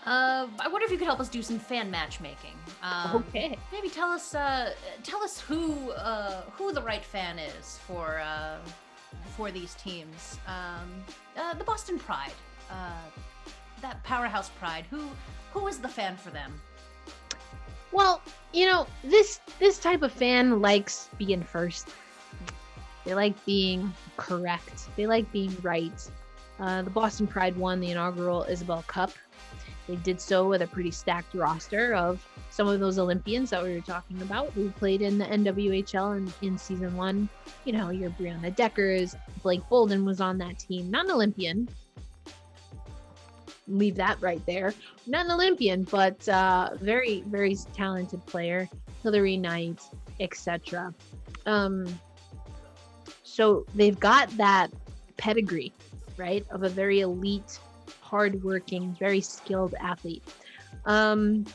I wonder if you could help us do some fan matchmaking. Okay. Maybe tell us who the right fan is for these teams. The Boston Pride, that powerhouse Pride. Who is the fan for them? Well, this type of fan likes being first. They like being correct. They like being right. The Boston Pride won the inaugural Isabel Cup. They did so with a pretty stacked roster of some of those Olympians that we were talking about who played in the NWHL in season 1. Your Brianna Deckers, Blake Bolden was on that team. Not an Olympian. Leave that right there. Not an Olympian, but very, very talented player. Hillary Knight, etc. So they've got that pedigree, right, of a very elite, hardworking, very skilled athlete. But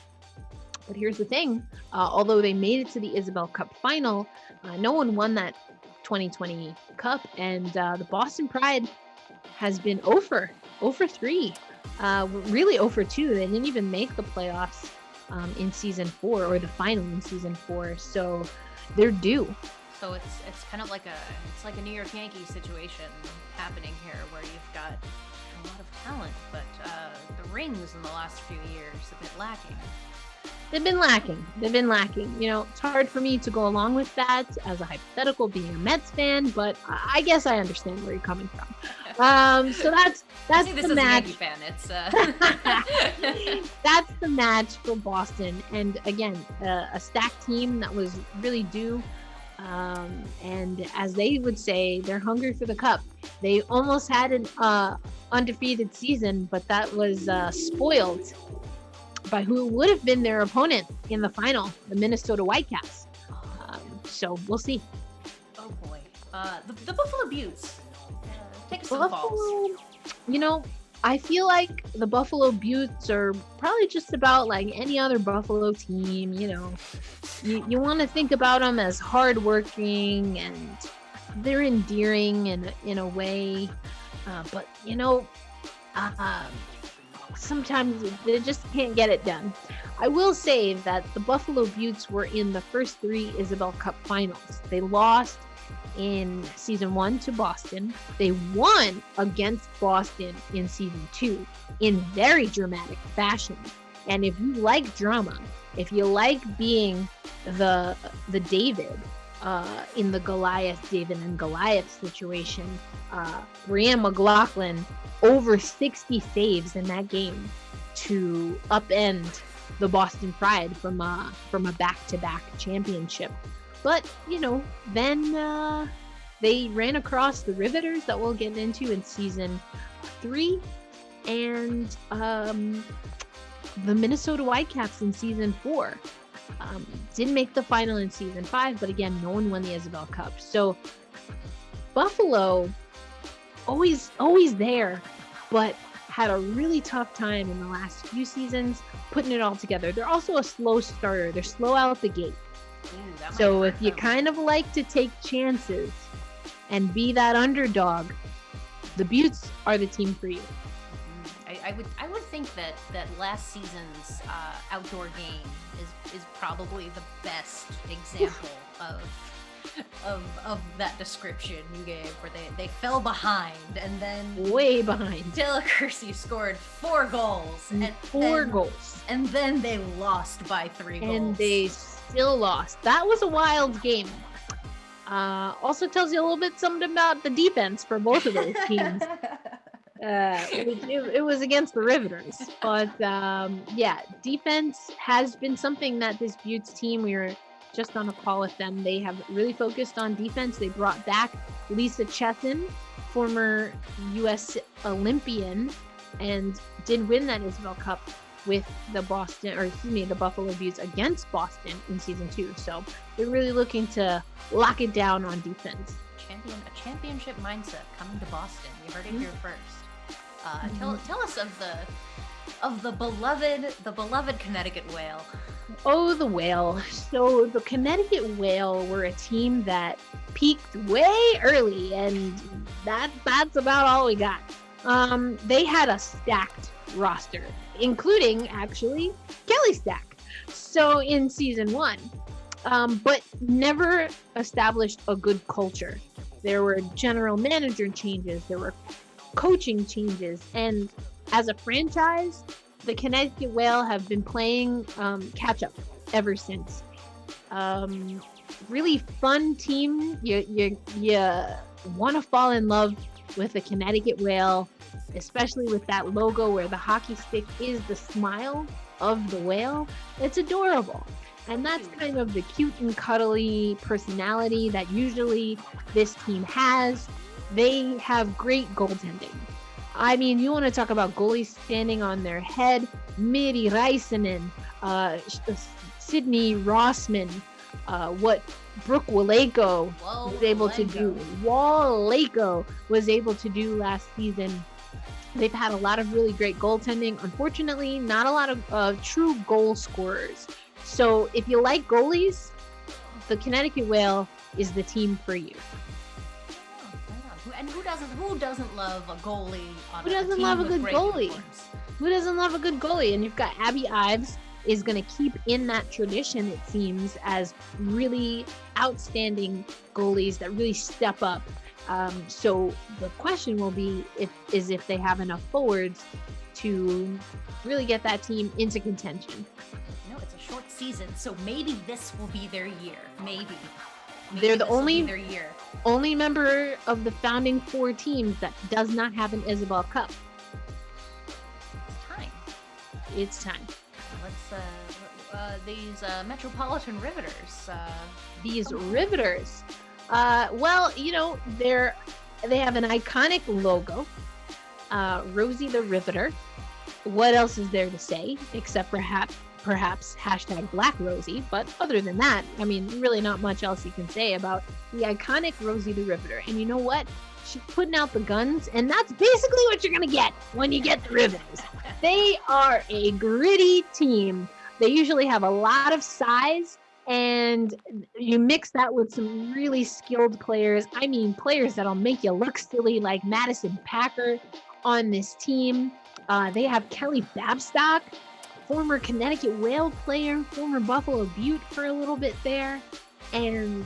here's the thing. Although they made it to the Isabel Cup final, no one won that 2020 Cup, and the Boston Pride has been 0 for 3. Really 0 for 2. They didn't even make the playoffs in season 4, or the final in season 4. So they're due. So it's kind of like a New York Yankees situation happening here, where you've got a lot of talent, but the rings in the last few years have been lacking. They've been lacking. It's hard for me to go along with that as a hypothetical, being a Mets fan, but I guess I understand where you're coming from. So that's the match. Fan. It's that's the match for Boston, and again, a stacked team that was really due. And as they would say, they're hungry for the cup. They almost had an undefeated season, but that was spoiled by who would have been their opponent in the final, the Minnesota Whitecaps. So we'll see. Oh boy. The Buffalo Beauts. Take us to the falls. I feel like the Buffalo Beauts are probably just about like any other Buffalo team. You want to think about them as hardworking, and they're endearing in a way. But sometimes they just can't get it done. I will say that the Buffalo Beauts were in the first 3 Isabel Cup finals. They lost in season 1 to Boston. They won against Boston in season 2 in very dramatic fashion. And if you like drama, if you like being the David in the David and Goliath situation, Brianne McLaughlin over 60 saves in that game to upend the Boston Pride from a back-to-back championship. But, then they ran across the Riveters that we'll get into in season 3, and the Minnesota Whitecaps in season 4. Didn't make the final in season 5, but again, no one won the Isabel Cup. So Buffalo, always there, but had a really tough time in the last few seasons putting it all together. They're also a slow starter. They're slow out the gate. Ooh, so if you kind of like to take chances and be that underdog, the Beauts are the team for you. I would think that last season's outdoor game is probably the best example of that description you gave, where they fell behind, and then way behind. Taylor Kersey scored 4 goals. Goals. And then they lost by 3 goals. And they still lost. That was a wild game. Also tells you a little bit something about the defense for both of those teams. It was against the Riveters, but defense has been something that this Beauts team, we were just on a call with them, they have really focused on defense. They brought back Lisa Chesson, former U.S. Olympian, and did win that Isabel Cup with the Buffalo Beauts against Boston in season 2. So they're really looking to lock it down on defense. A championship mindset coming to Boston. You heard it here first. Tell us of the beloved Connecticut Whale. Oh, the Whale. So the Connecticut Whale were a team that peaked way early, and that's about all we got. They had a stacked roster, including actually Kelly Stack. So in season 1, but never established a good culture. There were general manager changes, there were coaching changes, and as a franchise, the Connecticut Whale have been playing catch up ever since. Really fun team. You want to fall in love with the Connecticut Whale, especially with that logo where the hockey stick is the smile of the whale. It's adorable. And that's kind of the cute and cuddly personality that usually this team has. They have great goaltending. I mean, you want to talk about goalies standing on their head. Miri Räisänen, Sydney Rossman, what Brooke Waleko was able to do. Waleko was able to do last season. They've had a lot of really great goaltending. Unfortunately, not a lot of true goal scorers. So if you like goalies, the Connecticut Whale is the team for you. And who doesn't love a goalie on Who doesn't love a good goalie? Who doesn't love a good goalie? And you've got Abby Ives is going to keep in that tradition, it seems, as really outstanding goalies that really step up. So the question will be if they have enough forwards to really get that team into contention. No, it's a short season, so maybe this will be their year. Maybe they're the only member of the founding 4 teams that does not have an Isabel Cup. It's time. Let's these Metropolitan Riveters. These Riveters. Well, you know, they have an iconic logo. Rosie the Riveter. What else is there to say except perhaps hashtag Black Rosie? But other than that, I mean, really not much else you can say about the iconic Rosie the Riveter. And you know what? She's putting out the guns, and that's basically what you're going to get when you get the Riveters. They are a gritty team. They usually have a lot of size, and you mix that with some really skilled players. I mean, players that'll make you look silly, like Madison Packer on this team. They have Kelly Babstock, former Connecticut Whale player, former Buffalo Butte for a little bit there. And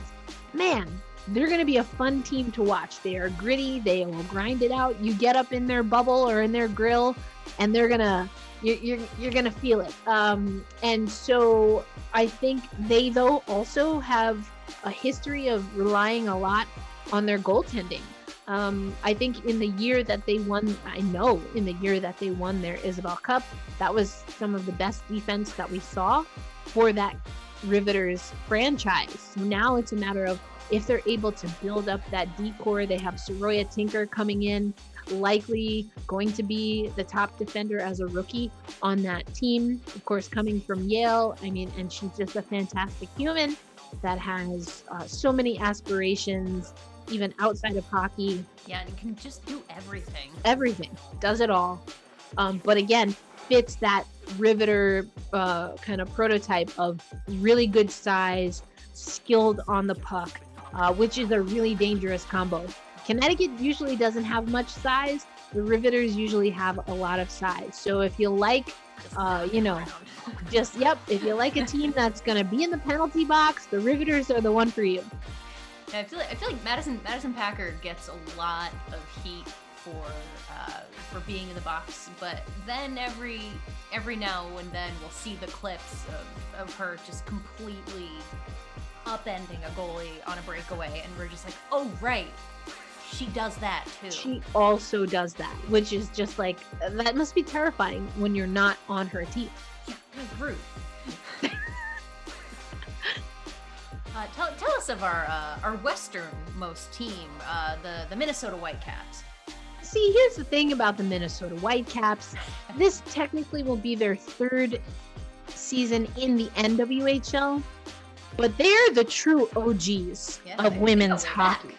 man, they're going to be a fun team to watch. They are gritty. They will grind it out. You get up in their bubble or in their grill, and you're gonna feel it. And so I think they though also have a history of relying a lot on their goaltending. I think in the year that they won their Isabel Cup, that was some of the best defense that we saw for that Riveters franchise. So now it's a matter of if they're able to build up that decor. They have Soroya Tinker coming in, likely going to be the top defender as a rookie on that team. Of course, coming from Yale, I mean, and she's just a fantastic human that has so many aspirations, even outside of hockey. Yeah, and can just do everything. Everything. Does it all. But again, fits that Riveter kind of prototype of really good size, skilled on the puck, which is a really dangerous combo. Connecticut usually doesn't have much size. The Riveters usually have a lot of size. So if you like, if you like a team that's going to be in the penalty box, the Riveters are the one for you. Yeah, I feel like Madison Packer gets a lot of heat for being in the box, but then every now and then we'll see the clips of her just completely upending a goalie on a breakaway, and we're just like, oh right, she does that too. She also does that, which is just like, that must be terrifying when you're not on her team. Yeah, it's rude. Tell us of our westernmost team, the Minnesota Whitecaps. See, here's the thing about the Minnesota Whitecaps. This technically will be their 3rd season in the NWHL, but they're the true OGs of women's hockey.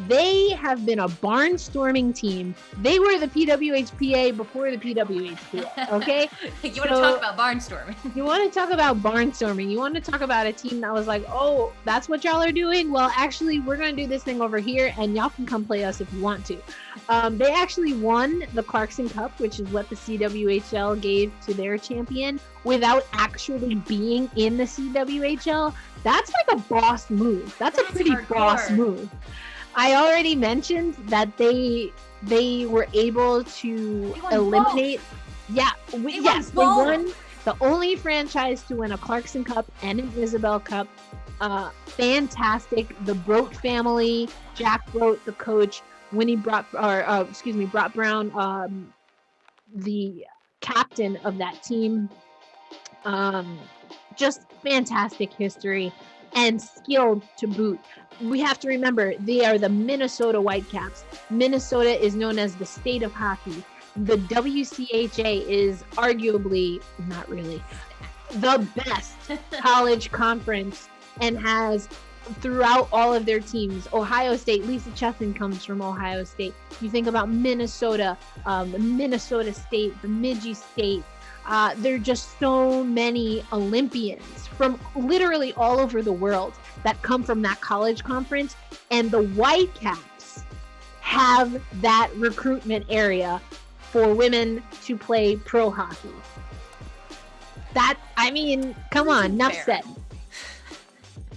They have been a barnstorming team. They were the PWHPA before the PWHPA, okay? You want to talk about barnstorming. You want to talk about barnstorming. You want to talk about a team that was like, oh, that's what y'all are doing? Well, actually, we're going to do this thing over here, and y'all can come play us if you want to. They actually won the Clarkson Cup, which is what the CWHL gave to their champion, without actually being in the CWHL. That's like a boss move. That's a pretty hardcore boss move. I already mentioned that they were able to eliminate. Both. Yeah, they won the only franchise to win a Clarkson Cup and an Isabel Cup. Fantastic. The Brote family, Jack Brote, the coach, Brott Brown, the captain of that team. Just fantastic history and skilled to boot. We have to remember they are the Minnesota Whitecaps. Minnesota is known as the state of hockey. The WCHA is arguably, not really, the best college conference and has throughout all of their teams. Ohio State, Lisa Chesson comes from Ohio State. You think about Minnesota, Minnesota State, Bemidji State. There are just so many Olympians from literally all over the world that come from that college conference, and the Whitecaps have that recruitment area for women to play pro hockey. Come on, enough said.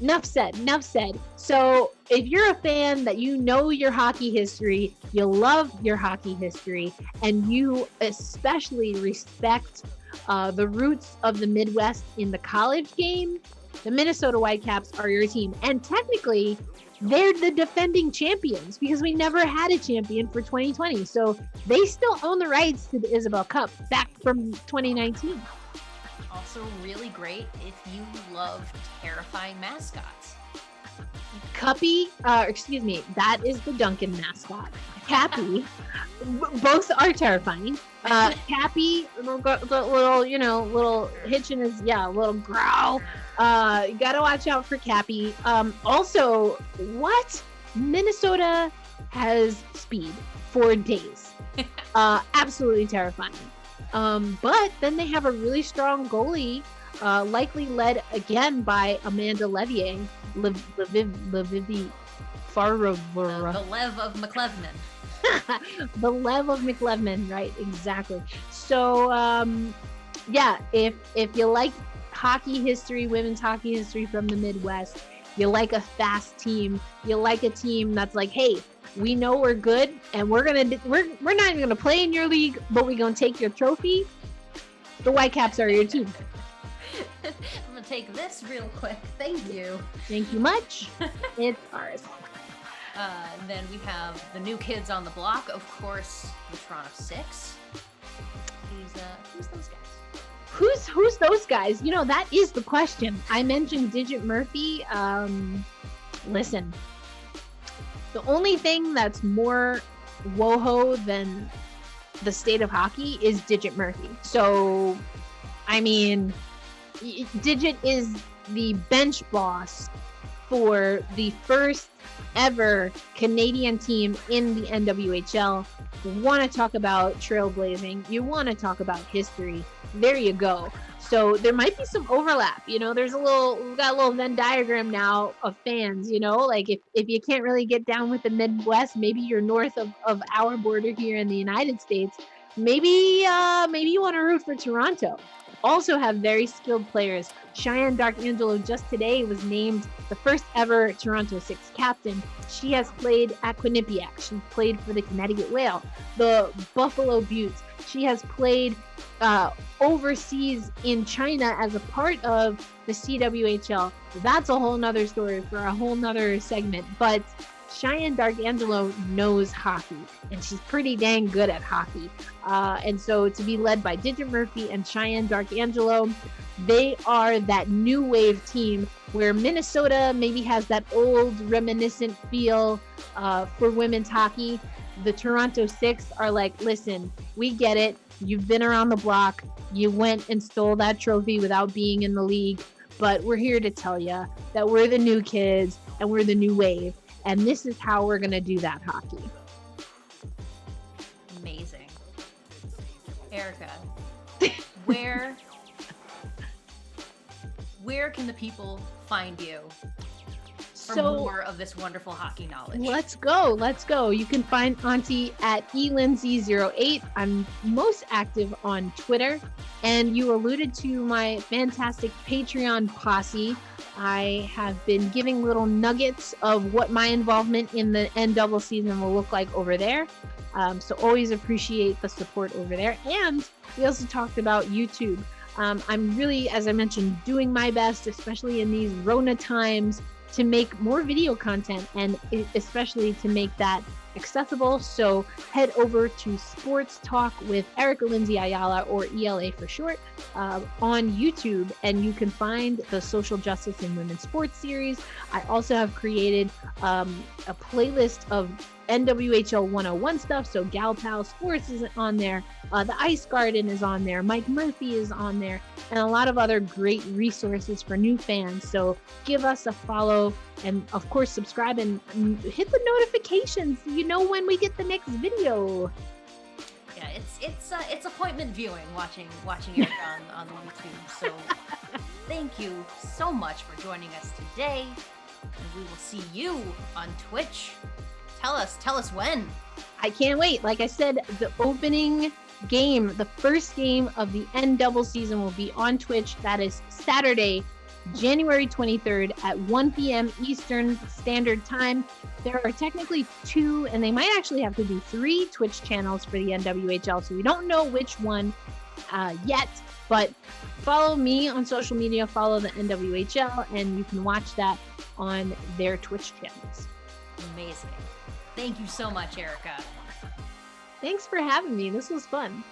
Enough said. So if you're a fan that you know your hockey history, you love your hockey history, and you especially respect the roots of the Midwest in the college game, the Minnesota Whitecaps are your team. And technically, they're the defending champions because we never had a champion for 2020. So they still own the rights to the Isabel Cup back from 2019. Also really great if you love terrifying mascots. Cuppy, that is the Duncan mascot. Cappy, both are terrifying. Cappy, little hitch in his, little growl. You gotta watch out for Cappy. Also, Minnesota has speed for days. Absolutely terrifying. But then they have a really strong goalie, likely led again by Amanda Levier. The Lev of McLevman. The Lev of McLevman, right? Exactly. So, if you like hockey history, women's hockey history from the Midwest, you like a fast team, you like a team that's like, hey, we know we're good, and we're not even gonna play in your league, but we're gonna take your trophy. The Whitecaps are your team. I'm gonna take this real quick. Thank you. Thank you much. It's ours. Then we have the new kids on the block, of course, the Toronto Six. Who's those guys? Who's those guys? That is the question. I mentioned Digit Murphy. Listen, the only thing that's more WOHO than the state of hockey is Digit Murphy. So, Digit is the bench boss for the first ever Canadian team in the NWHL. You want to talk about trailblazing, you want to talk about history, there you go. So there might be some overlap, we've got a little Venn diagram now of fans, like if you can't really get down with the Midwest, maybe you're north of our border here in the United States, maybe you want to root for Toronto. Also have very skilled players. Cheyenne Darkangelo just today was named the first ever Toronto Six captain. She has played at Quinnipiac. She played for the Connecticut Whale, the Buffalo Beauts. She has played overseas in China as a part of the CWHL. That's a whole nother story for a whole nother segment. But Cheyenne Darkangelo knows hockey, and she's pretty dang good at hockey. And so to be led by Digit Murphy and Cheyenne Darkangelo, they are that new wave team where Minnesota maybe has that old reminiscent feel for women's hockey. The Toronto Six are like, listen, we get it. You've been around the block. You went and stole that trophy without being in the league. But we're here to tell you that we're the new kids and we're the new wave. And this is how we're going to do that hockey. Amazing. Erica, where can the people find you for more of this wonderful hockey knowledge? Let's go. You can find Auntie at elindsay08. I'm most active on Twitter. And you alluded to my fantastic Patreon posse. I have been giving little nuggets of what my involvement in the N double season will look like over there. So always appreciate the support over there. And we also talked about YouTube. I'm really, as I mentioned, doing my best, especially in these Rona times, to make more video content and especially to make that accessible. So head over to Sports Talk with Erica Lindsay Ayala, or ELA for short, on YouTube, and you can find the Social Justice in Women's Sports series. I also have created a playlist of NWHL 101 stuff. So GalPal Sports is on there. The Ice Garden is on there. Mike Murphy is on there, and a lot of other great resources for new fans. So give us a follow, and of course subscribe and hit the notifications so you know when we get the next video. Yeah, it's appointment viewing watching Erica on YouTube. So thank you so much for joining us today, and we will see you on Twitch. Tell us when. I can't wait. Like I said, the opening game, the first game of the N double season will be on Twitch. That is Saturday, January 23rd at 1 p.m. Eastern Standard Time. There are technically 2, and they might actually have to be 3 Twitch channels for the NWHL, so we don't know which one yet, but follow me on social media, follow the NWHL, and you can watch that on their Twitch channels. Amazing. Thank you so much, Erica. Thanks for having me. This was fun.